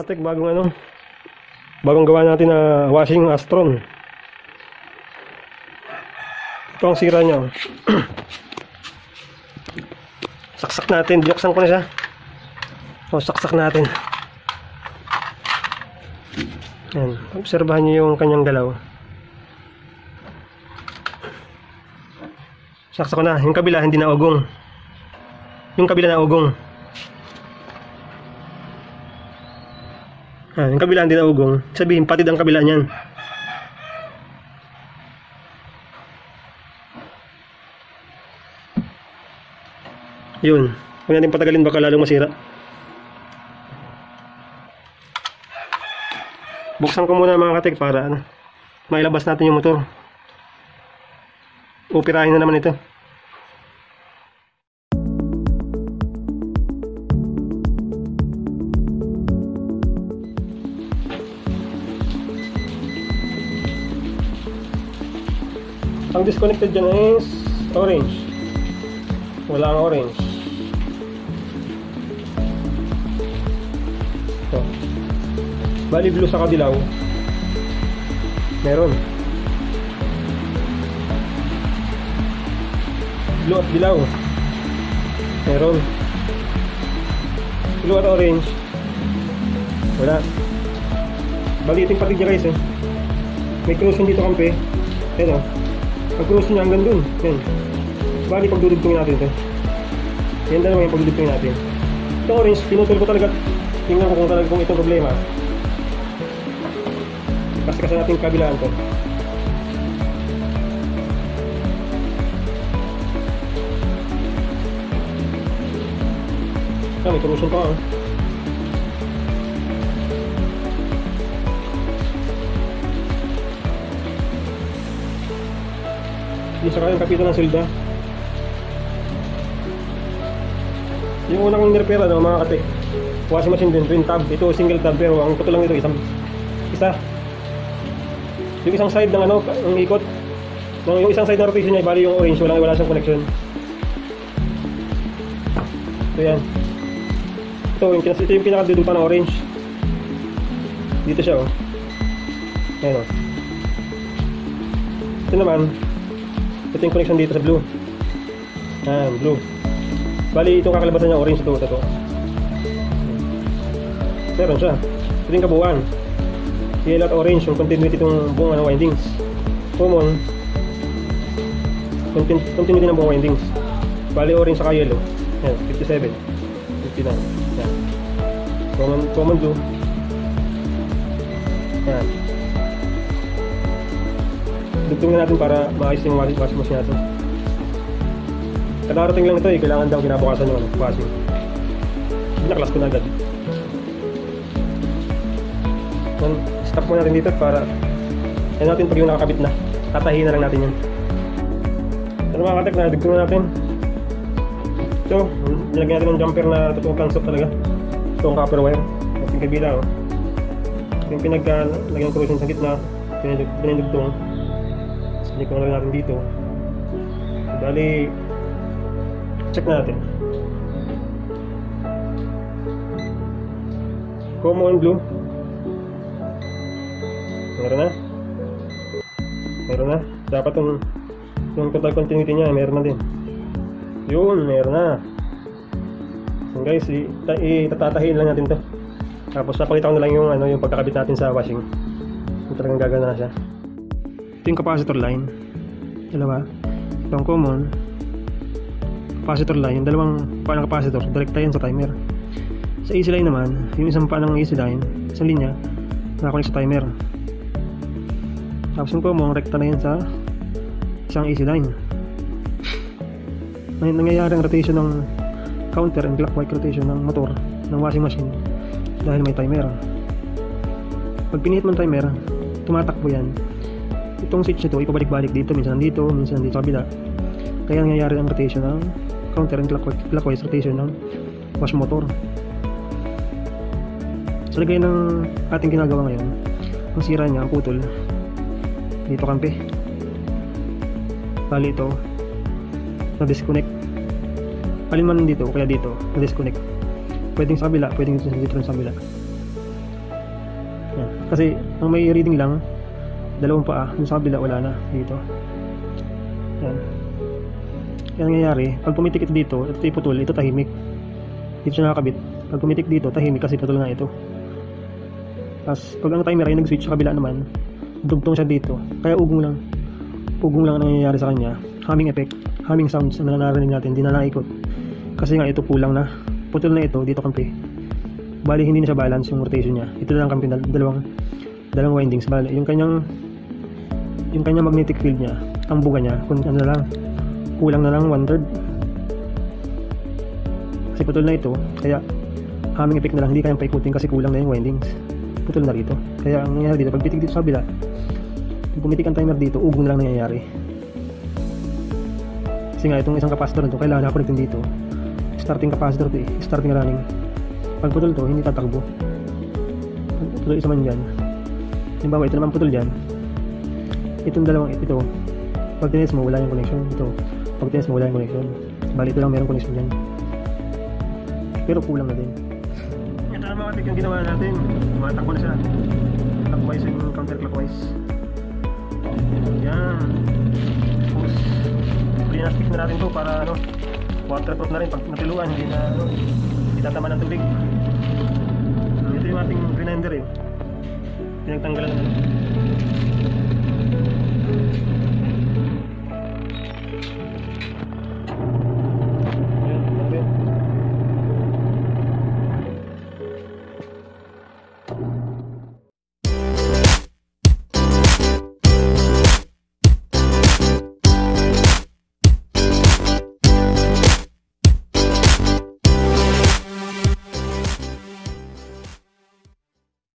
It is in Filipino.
katek, bagong gawa natin na washing Astron. Ito ang sira niya. Saksak natin, binuksan ko na siya. So, saksak natin. Yan, obserbahan niyo yung kanyang galaw. Saksak ko na, yung kabila hindi na ugong. Yung kabila na ugong. Yung kabila hindi na ugong. Sabihin, patid ang kabila niyan. Yun. Huwag natin patagalin, baka lalong masira. Buksan ko muna mga katek para mailabas natin yung motor. Upirahin na naman ito. Ang disconnected dyan is orange. Wala ang orange. Ito. Bali blue sa kadilaw. Meron. Blue at dilaw. Meron. Blue at orange. Wala. Bali ito yung patig niya guys May cruising dito kampe. Ayan pag-cruise niya hanggang dun. Yan. Bali pagdudugtungin natin ito. Yan dalawa yung pagdudugtungin natin. Ito orange, pinutol ko talaga. Tingnan ko kung itong problema. Kasi natin kabilaan ko. May cruising pa Isa kayong kapitan ng silda. Yung unang nirrepair mga katek, washing machine din, twin tab. Ito single tab pero ang totoo lang ito isa. Yung isang side ng ang ikot. Yung isang side ng rotation niya, bali yung orange, wala siyang connection. So yan. Ito yung pinakadudupa ng orange. Dito siya Ayan Ito naman, ito yung connection dito sa blue. Blue. Bali itong kakalabasan niya orange ito. Meron siya. Ito yung kabuuan. Yellow at orange yung continuity itong buong windings. Common. Continuity ng buong windings. Bali orange saka yellow. Ayan, 57. 59. Ayan. Common blue. Ayan. Dugtungin natin para maayos yung washing machine natin. Kadarating lang ito kailangan daw kinabukasan yung washing. Binaklas ko na agad. Stop muna natin dito para yan natin pag yung nakakabit na. Tatahiin na lang natin yun. Ito mga katek na dugtungin natin. Ito, nilagyan natin ng jumper na totoong consult talaga. Ito ang copper wire. At yung kabila yung pinagkalagyan ko rin sa gitna. Pinindugtong. Hindi ko nalagyan natin dito. Bali check natin. Common blue. Meron na. Dapat yung total continuity niya meron na din. Yun, meron na. So guys, itatatahin lang natin to. Tapos napakita ko na lang yung pagkakabit natin sa washing. Kung talagang gagana na siya. Ito yung capacitor line. Dalawa. Itong common capacitor line. Yung dalawang paa ng capacitor, direkta yan sa timer. Sa easy line naman, yung isang paa ng easy line, isang linya, nakakunik sa timer. Tapos yung common, rekta na yan sa isang easy line. Nangyayari ang rotation ng counter and clockwise rotation ng motor ng washing machine dahil may timer. Pag pinihit mo ang timer, tumatakbo yan. Itong switch nito ipabalik-balik dito, minsan dito sa kabila. Kaya nangyayari ang rotation ng counter and clockwise rotation ng wash motor. Sa lagay ng ating ginagawa ngayon, ang sira niya, ang putol dito kampe. Bali ito na-disconnect. Alin man dito, kaya dito na-disconnect. Pwedeng sa kabila, pwedeng dito sa kabila. Kasi ang may reading lang, dalawang paa, yung sa kabila wala na dito. Yan. Yan nangyayari, pag pumitik ito dito, ito iputol, ito tahimik. Dito siya nakakabit. Pag pumitik dito, tahimik kasi putol nga ito. Tapos pag ang timer ay nag-switch sa kabila naman, dugtong siya dito. Kaya ugong lang ang nangyayari sa kanya. Humming effect, humming sounds na narinig natin, hindi na naikot. Kasi nga ito kulang na. Putol na ito, dito kampi. Bali hindi na siya balance yung rotation niya. Ito lang kampi, dalawang windings. Bali, yung kanyang magnetic field niya, ang buga niya, kung ano lang, kulang na lang 1/3. Kasi putol na ito, kaya humming effect na lang, hindi kayang paikutin kasi kulang na yung windings. Putol na rito. Kaya ang nangyayari dito, pag pitik dito sa kabila, pag pumitik ang timer dito, ugong na lang nangyayari. Kasi nga itong isang capacitor nito, kailangan na-connectin dito. Starting capacitor to starting running. Pag putol to, hindi tatakbo. Pag putol isa man dyan, halimbawa ito naman putol dyan, itong dalawang ito, pag tinis mo wala yung connection. Ito, pag tinis mo wala yung connection. Bali ito lang merong connection dyan, pero kulang na din. Ito na mga kapit yung ginawa natin. Matakbo na siya, clockwise and counterclockwise. Yan. Tapos pinastick na natin to para waterproof na rin pag natiluan, hindi tataman ng tubig. Ito yung ating grinder pinagtanggalan na